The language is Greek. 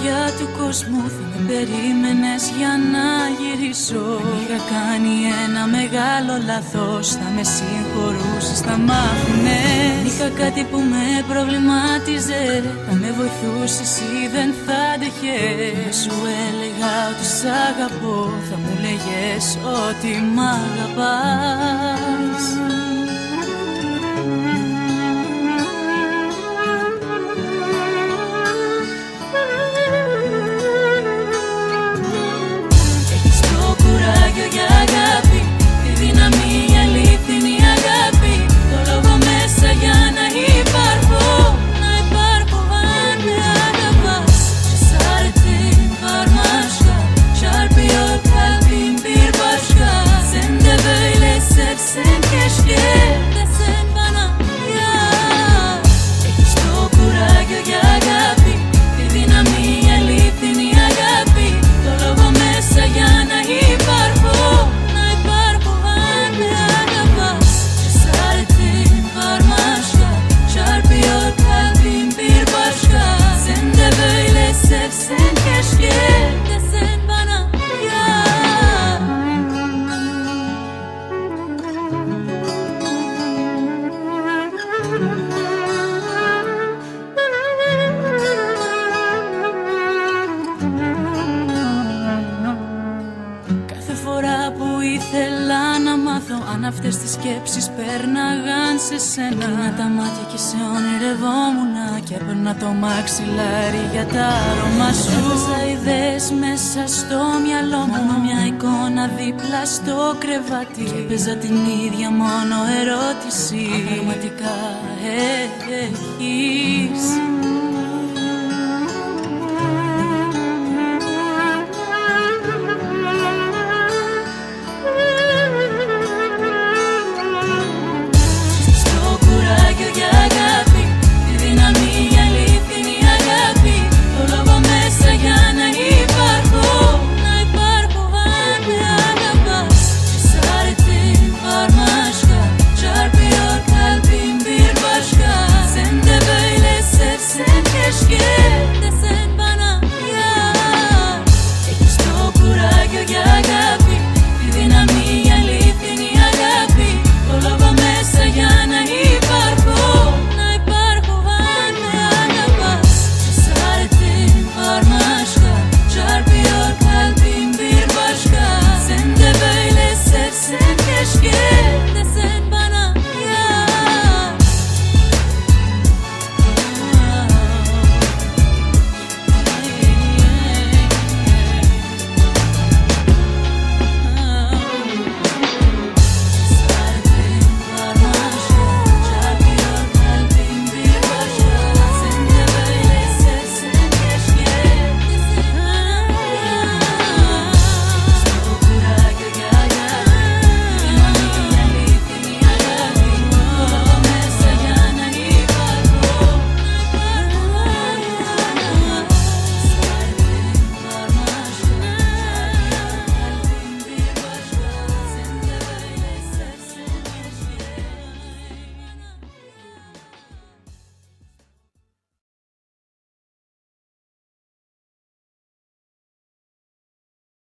μάτια του κόσμου θα με περίμενες για να γυρίσω. Είχα κάνει ένα μεγάλο λάθος, θα με συγχωρούσες, θα μάθουνε. Είχα κάτι που με προβλημάτιζε, θα με βοηθούσες ή δεν θα άντεχες. Σου έλεγα ότι σ' αγαπώ, θα μου λέγες ότι μ' αγαπάς. Για αγάπη, τη δύναμη, η αλήθινη αγάπη, το λόγο μέσα για να υπάρχω, να υπάρχω αν με αγαπάς. Cesaretin var başka, çarpıyor kalbim bir başka. Sen de böyle sevsen keşke, desen bana ya. Έχεις το κουράγιο για αγάπη, τη δύναμη, η αλήθινη αγάπη, το λόγο μέσα για να υπάρχω. Sevsen keşke, desen bana ya. Κάθε φορά που ήθελα να μάθω αν αυτές τις σκέψεις πέρναγαν σε σένα, κλείνα τα μάτια και σε ονειρευόμουν και έπαιρνα το μαξιλάρι για τα αρώμα σου. Έβαζα ιδέες μέσα στο μυαλό μου, με μια εικόνα δίπλα στο κρεβάτι, και έπαιζα την ίδια μόνο ερώτηση: αν πραγματικά έχει